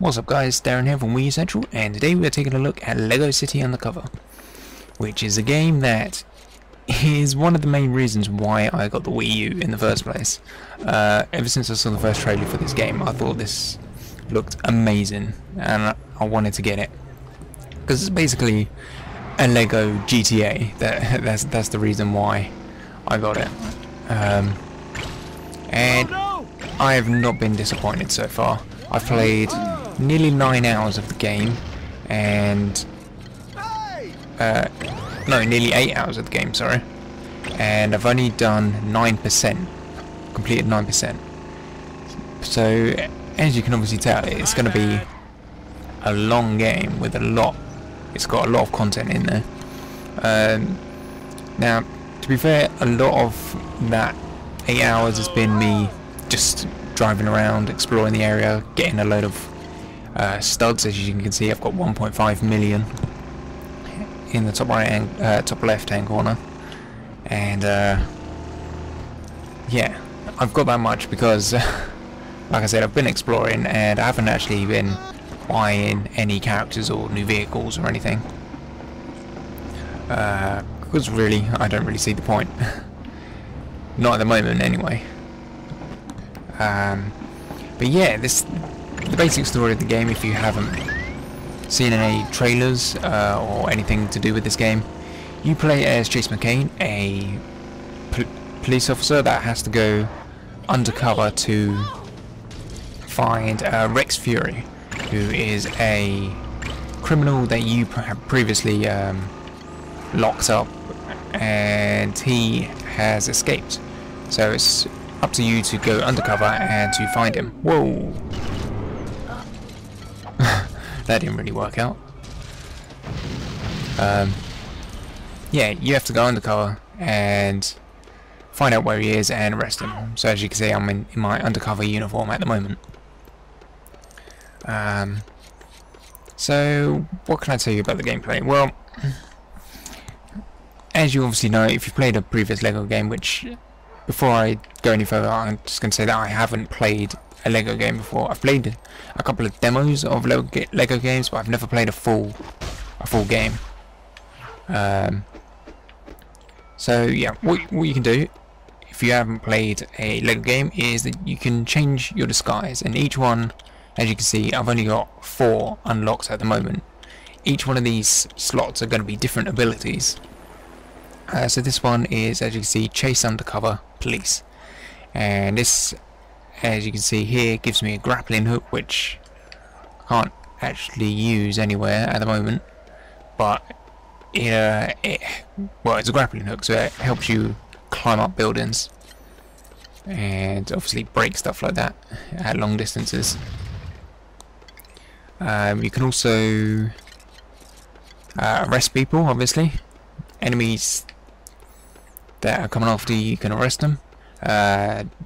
What's up guys, Darren here from Wii U Central, and today we are taking a look at Lego City Undercover, which is a game that is one of the main reasons why I got the Wii U in the first place. Ever since I saw the first trailer for this game, I thought this looked amazing, and I wanted to get it. Because it's basically a Lego GTA, that's the reason why I got it. And I have not been disappointed so far. I've played nearly 9 hours of the game, and no, nearly 8 hours of the game, sorry, and I've only done 9%, completed 9%. So as you can obviously tell, it's going to be a long game with it's got a lot of content in there. Now, to be fair, a lot of that 8 hours has been me just driving around, exploring the area, getting a load of studs. As you can see, I've got 1.5 million in the top top left hand corner, and yeah, I've got that much because like I said, I've been exploring and I haven't actually been buying any characters or new vehicles or anything, because really I don't really see the point. Not at the moment anyway. But yeah, the basic story of the game, if you haven't seen any trailers or anything to do with this game, you play as Chase McCain, a police officer that has to go undercover to find Rex Fury, who is a criminal that you have previously locked up, and he has escaped. So it's up to you to go undercover and to find him. Whoa! That didn't really work out. Yeah, you have to go undercover and find out where he is and arrest him. So as you can see, I'm in my undercover uniform at the moment. So what can I tell you about the gameplay? Well, as you obviously know, if you've played a previous Lego game, which, before I go any further, I'm just going to say that I haven't played a Lego game before. I've played a couple of demos of Lego games, but I've never played a full game. So yeah, what you can do if you haven't played a Lego game is that you can change your disguise, and each one, as you can see, I've only got 4 unlocked at the moment. Each one of these slots are going to be different abilities. So this one is, as you can see, Chase Undercover Police, and this, as you can see here, gives me a grappling hook, which I can't actually use anywhere at the moment, but well, it's a grappling hook, so it helps you climb up buildings and obviously break stuff like that at long distances. You can also arrest people, obviously. Enemies that are coming after you, you can arrest them.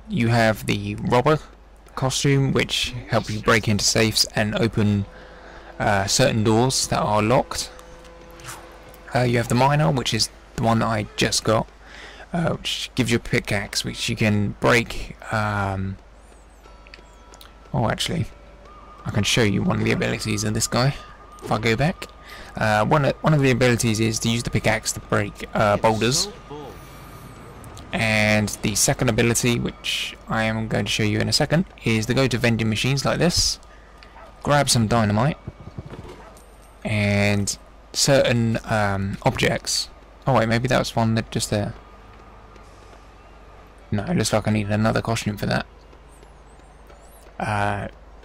You have the robber costume, which helps you break into safes and open certain doors that are locked. You have the miner, which is the one that I just got, which gives you a pickaxe, which you can break. Oh, actually, I can show you one of the abilities of this guy. If I go back, one of the abilities is to use the pickaxe to break boulders. And the second ability, which I am going to show you in a second, is to go to vending machines like this, grab some dynamite, and certain objects. Oh wait, maybe that was one that just there. No, it looks like I need another costume for that.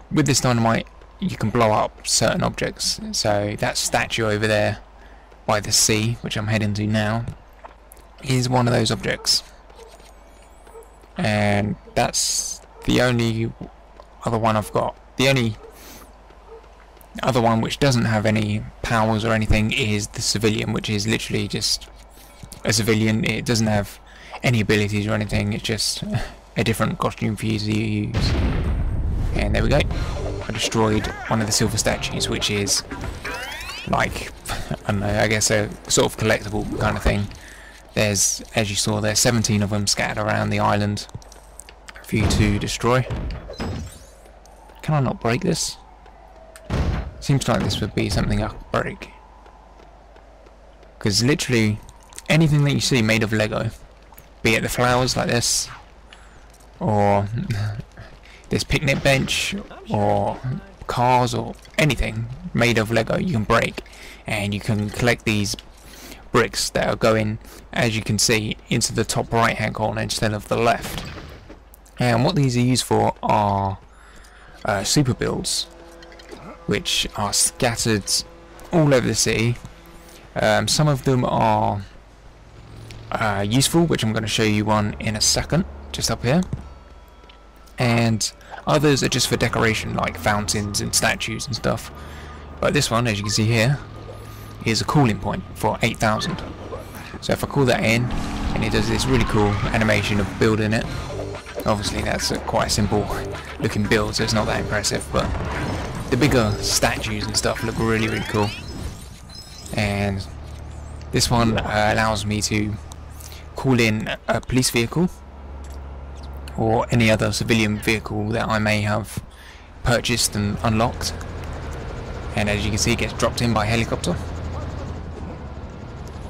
With this dynamite, you can blow up certain objects. So that statue over there by the sea, which I'm heading to now, is one of those objects. And that's the only other one I've got. The only other one which doesn't have any powers or anything is the civilian, which is literally just a civilian. It doesn't have any abilities or anything, it's just a different costume for you to use. And there we go, I destroyed one of the silver statues, which is like, I don't know, I guess a sort of collectible kind of thing. There's, as you saw, there's 17 of them scattered around the island for you to destroy. Can I not break this? Seems like this would be something I could break. Because literally anything that you see made of Lego, be it the flowers like this, or this picnic bench, or cars, or anything made of Lego, you can break, and you can collect these bricks that are going, as you can see, into the top right hand corner instead of the left. And what these are used for are super builds, which are scattered all over the city. Some of them are useful, which I'm going to show you one in a second, just up here. And others are just for decoration, like fountains and statues and stuff. But this one, as you can see here, is a cooling point for 8,000. So if I call that in, and it does this really cool animation of building it. Obviously that's quite a simple looking build, so it's not that impressive, but the bigger statues and stuff look really, really cool. And this one allows me to call in a police vehicle or any other civilian vehicle that I may have purchased and unlocked. And as you can see, it gets dropped in by helicopter.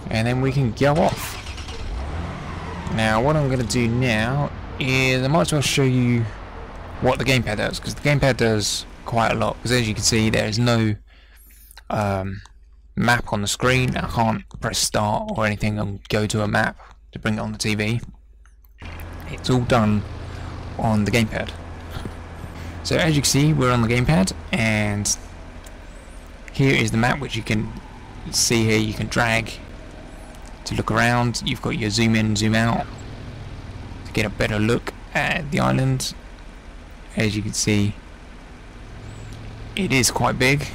And then we can go off. Now what I'm going to do now is I might as well show you what the gamepad does, because the gamepad does quite a lot. Because as you can see, there is no map on the screen. I can't press start or anything and go to a map to bring it on the TV. It's all done on the gamepad. So as you can see, we're on the gamepad, and here is the map, which you can see here. You can drag to look around. You've got your zoom in, zoom out to get a better look at the island. As you can see, it is quite big,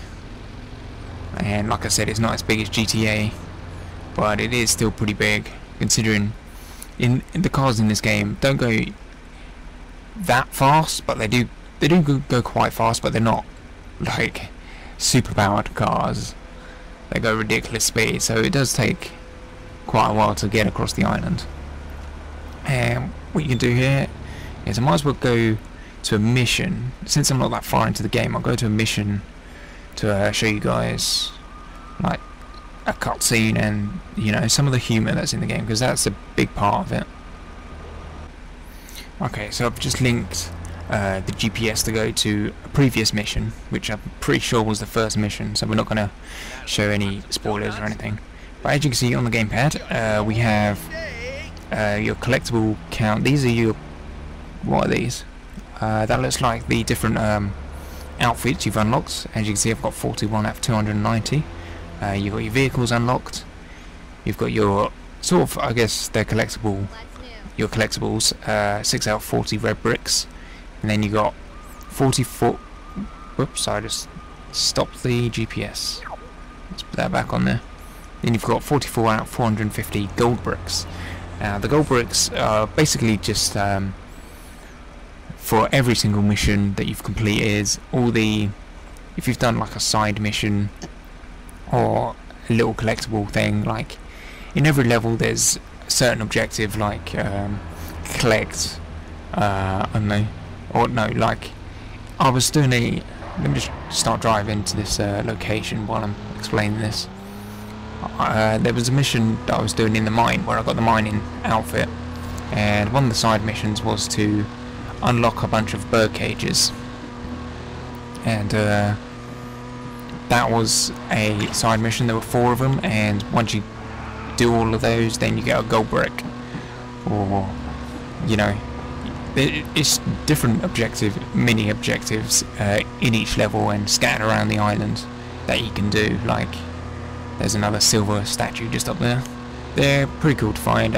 and like I said, it's not as big as GTA, but it is still pretty big, considering in the cars in this game don't go that fast, but they do go quite fast, but they're not like super powered cars. They go ridiculous speed, so it does take quite a while to get across the island. And what you can do here is I might as well go to a mission. Since I'm not that far into the game, I'll go to a mission to show you guys like a cutscene and, you know, some of the humour that's in the game, because that's a big part of it. Okay, so I've just linked the GPS to go to a previous mission, which I'm pretty sure was the first mission, so we're not going to show any spoilers or anything. But as you can see on the gamepad, we have your collectible count. These are your... what are these? That looks like the different outfits you've unlocked. As you can see, I've got 41 out of 290. You've got your vehicles unlocked. You've got your sort of, I guess they're collectible, your collectibles, 6 out of 40 red bricks. And then you got 44... whoops, I just stopped the GPS. Let's put that back on there. Then you've got 44 out of 450 gold bricks. The gold bricks are basically just for every single mission that you've completed. If you've done like a side mission or a little collectible thing, like in every level there's a certain objective, like collect, I don't know, or no, like I was doing a... let me just start driving to this location while I'm explaining this. There was a mission that I was doing in the mine where I got the mining outfit, and one of the side missions was to unlock a bunch of bird cages, and that was a side mission. There were 4 of them, and once you do all of those, then you get a gold brick, or, you know, it's different mini objectives in each level and scattered around the island that you can do. Like there's another silver statue just up there. They're pretty cool to find.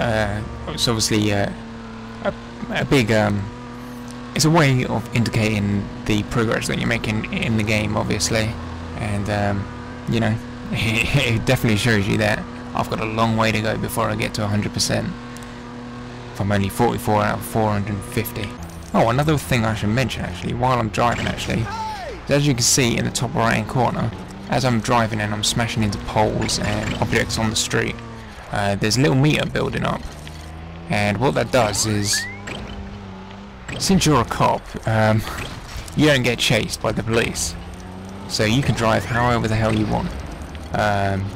It's obviously a big it's a way of indicating the progress that you're making in the game, obviously, and you know, it definitely shows you that I've got a long way to go before I get to 100%. I'm only 44 out of 450. Oh, another thing I should mention actually, while I'm driving actually, is as you can see in the top right hand corner, as I'm driving and I'm smashing into poles and objects on the street, there's a little meter building up, and what that does is, since you're a cop, you don't get chased by the police. So you can drive however the hell you want,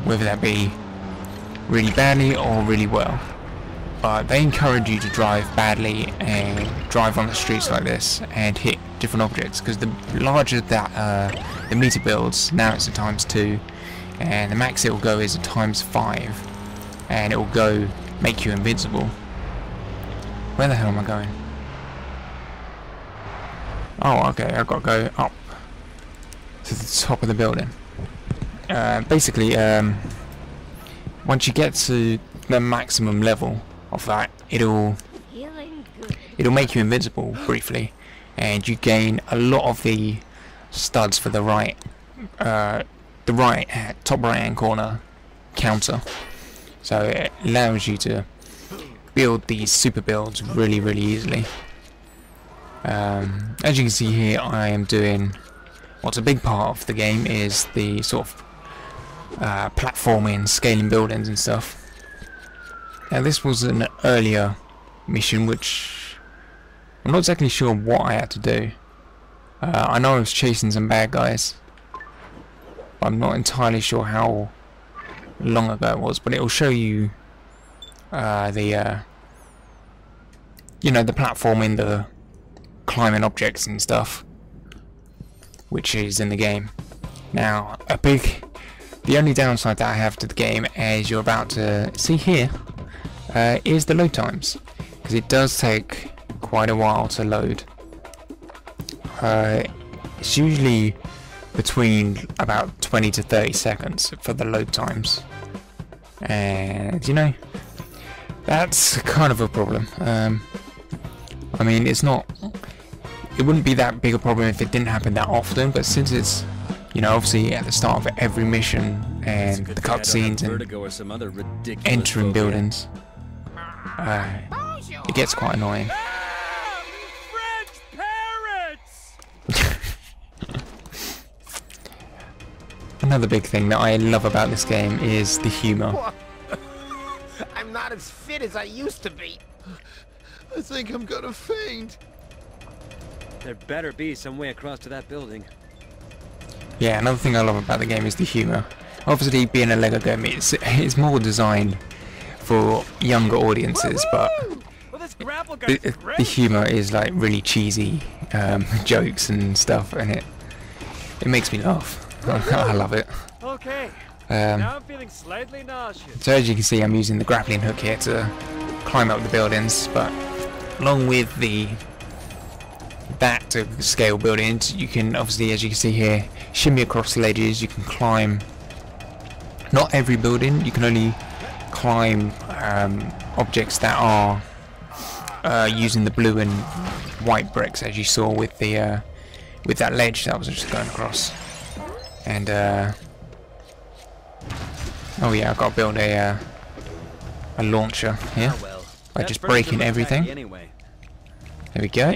whether that be really badly or really well. But they encourage you to drive badly and drive on the streets like this and hit different objects, because the larger that the meter builds, now it's a ×2, and the max it will go is a ×5, and it will go make you invincible. Where the hell am I going? Oh, okay, I've got to go up to the top of the building. Basically, once you get to the maximum level of that, it'll make you invincible briefly, and you gain a lot of the studs for the top right hand corner counter. So it allows you to build these super builds really easily. As you can see here, I am doing what's a big part of the game is the sort of platforming, scaling buildings and stuff. Now this was an earlier mission which I'm not exactly sure what I had to do. I know I was chasing some bad guys, but I'm not entirely sure how long ago it was, but it will show you the platforming, the climbing objects and stuff, which is in the game. Now the only downside that I have to the game, as you're about to see here, is the load times, because it does take quite a while to load. It's usually between about 20 to 30 seconds for the load times, and you know, that's kind of a problem. I mean, it wouldn't be that big a problem if it didn't happen that often, but since it's, you know, obviously at the start of every mission and the cutscenes and entering buildings, it gets quite annoying. Another big thing that I love about this game is the humor. I'm not as fit as I used to be. I think I'm gonna faint. There better be some way across to that building. Yeah, another thing I love about the game is the humor. Obviously, being a Lego game, it's more designed for younger audiences, but the humor is like really cheesy jokes and stuff, and it makes me laugh. I love it. Okay. Now I'm feeling slightly nauseous. So as you can see, I'm using the grappling hook here to climb up the buildings, but along with that to scale buildings, you can obviously, as you can see here, shimmy across the ledges. You can climb not every building, you can only climb objects that are using the blue and white bricks, as you saw with the with that ledge that I was just going across. And oh yeah, I've got to build a launcher here by just breaking everything. There we go.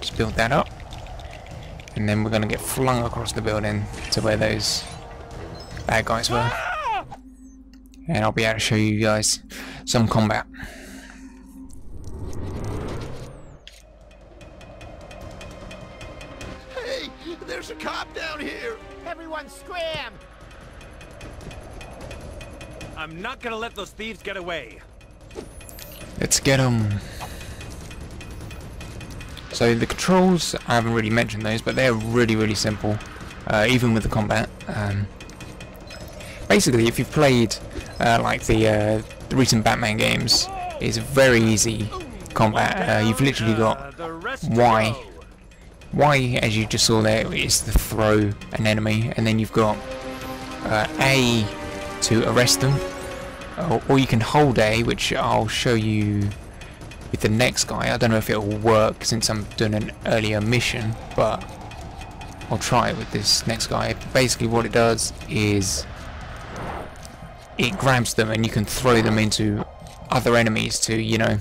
Just build that up, and then we're going to get flung across the building to where those bad guys were, and I'll be able to show you guys some combat. Hey, there's a cop down here. Everyone scram! I'm not gonna let those thieves get away. Let's get them. So the controls, I haven't really mentioned those, but they're really simple, even with the combat. Basically, if you've played like the recent Batman games, it's very easy combat. You've literally got Y, as you just saw there, is to throw an enemy, and then you've got A to arrest them, or you can hold A, which I'll show you with the next guy. I don't know if it'll work since I'm doing an earlier mission, but I'll try it with this next guy. Basically what it does is it grabs them and you can throw them into other enemies to, you know,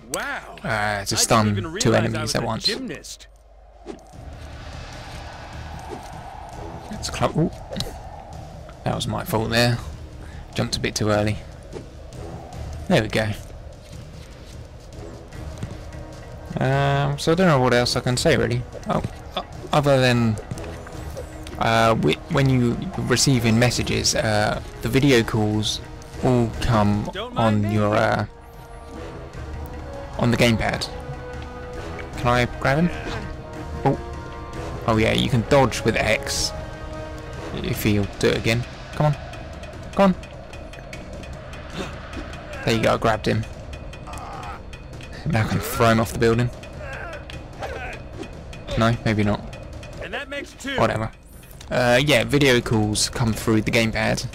to stun two enemies at once. Let's ooh. That was my fault there. Jumped a bit too early. There we go. So I don't know what else I can say really. Oh, other than when you receiving messages, the video calls all come on your on the gamepad. Can I grab him? Oh yeah, you can dodge with X if he'll do it again. Come on, come on. There you go, I grabbed him. Now I can throw him off the building. No, maybe not. And that makes 2. Whatever. Yeah, video calls come through the gamepad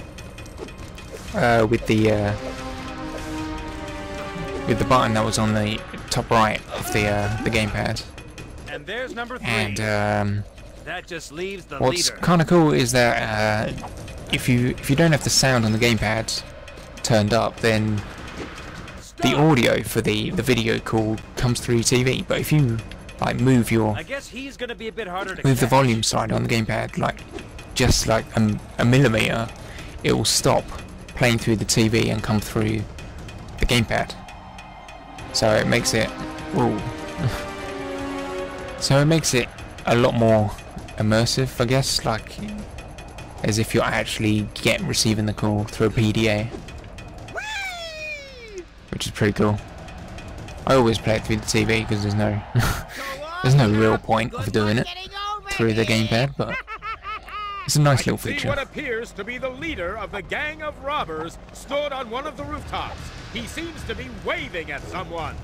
with the button that was on the top right of the gamepad. And there's number 3. And that just leaves the what's leader. kind of cool is that if you don't have the sound on the gamepad turned up, then the audio for the video call comes through your TV. But if you like move I guess he's gonna be a bit harder to the catch. volume side on the gamepad, like just like a millimeter, it will stop playing through the TV and come through the gamepad. So it makes it, whoa. So it makes it a lot more immersive, I guess, like as if you're actually receiving the call through a PDA, which is pretty cool. I always play it through the TV because there's no there's no real point of doing it through the gamepad, but it's a nice little See feature. what appears to be the leader of the gang of robbers stood on one of the rooftops. He seems to be waving at someone.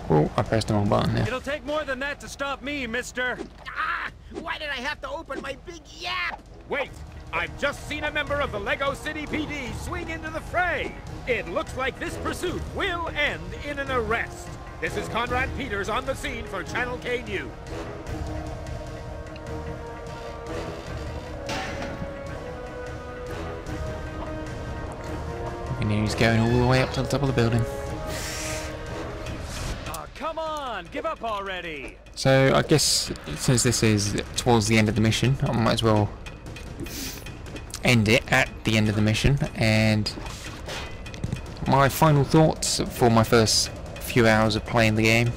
Oh, I pressed the wrong button there. It'll take more than that to stop me, mister. Ah! Why did I have to open my big yap? Wait, I've just seen a member of the Lego City PD swing into the fray. It looks like this pursuit will end in an arrest. This is Conrad Peters on the scene for Channel K News. And he's going all the way up to the top of the building. Oh, come on, give up already. So I guess since this is towards the end of the mission, I might as well end it at the end of the mission. And my final thoughts for my first few hours of playing the game.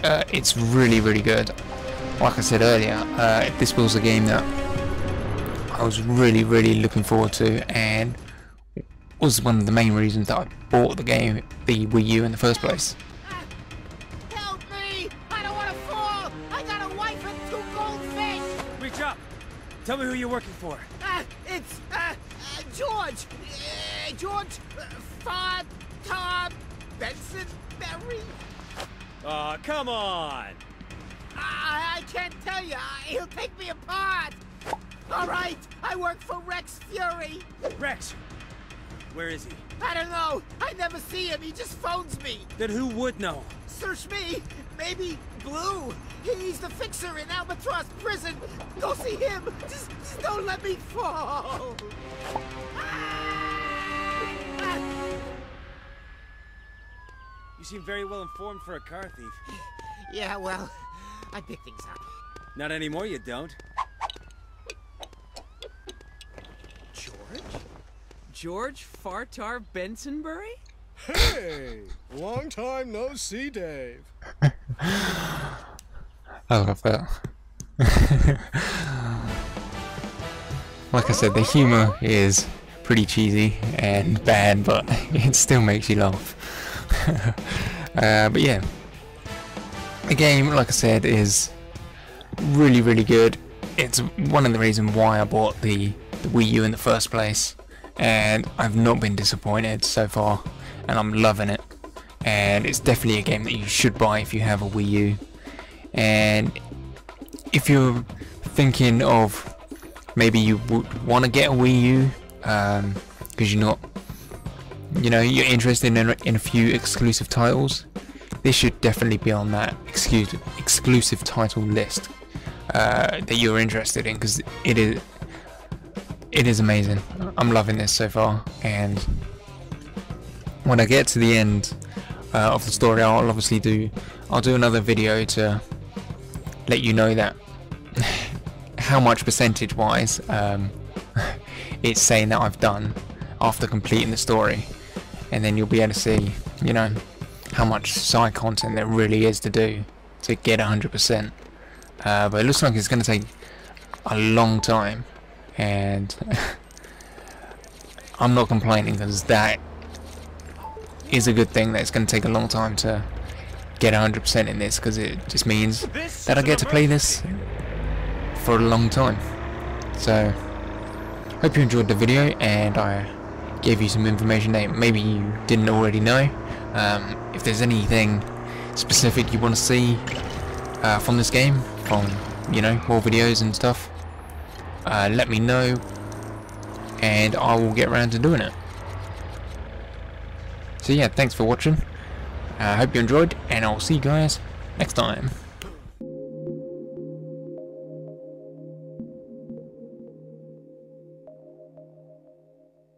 It's really, really good. Like I said earlier, this was a game that I was really, really looking forward to, and was one of the main reasons that I bought the game, the Wii U, in the first place. Help me! I don't want to fall! I got a wife and 2 goldfish! Reach up. Tell me who you're working for. It's George! George Tom Benson Berry? Aw, come on. I can't tell you. He'll take me apart. All right, I work for Rex Fury. Rex, where is he? I don't know. I never see him. He just phones me. Then who would know? Search me. Maybe Blue. He's the fixer in Albatross Prison. Go see him. Just don't let me fall. You seem very well informed for a car thief. Yeah, well, I pick things up. Not anymore, you don't. George? George Fartar Bensonbury? Hey! Long time no see, Dave. I love that. Like I said, the humour is pretty cheesy and bad, but it still makes you laugh. But yeah, the game, like I said, is really, really good. It's one of the reasons why I bought the Wii U in the first place, and I've not been disappointed so far, and I'm loving it. And it's definitely a game that you should buy if you have a Wii U. And if you're thinking of maybe you would want to get a Wii U because you're not, you're interested in a few exclusive titles, this should definitely be on that exclusive title list that you're interested in, because it is amazing. I'm loving this so far, and when I get to the end of the story, I'll do another video to let you know that how much percentage wise it's saying that I've done after completing the story, and then you'll be able to see how much side content there really is to do to get 100%. But it looks like it's going to take a long time, and I'm not complaining, because that is a good thing. That it's going to take a long time to get 100% in this, because it just means that I get to play this for a long time. So hope you enjoyed the video, and I gave you some information that maybe you didn't already know. If there's anything specific you want to see from this game, from, you know, more videos and stuff, let me know, and I will get around to doing it. So yeah, thanks for watching. I hope you enjoyed, and I'll see you guys next time.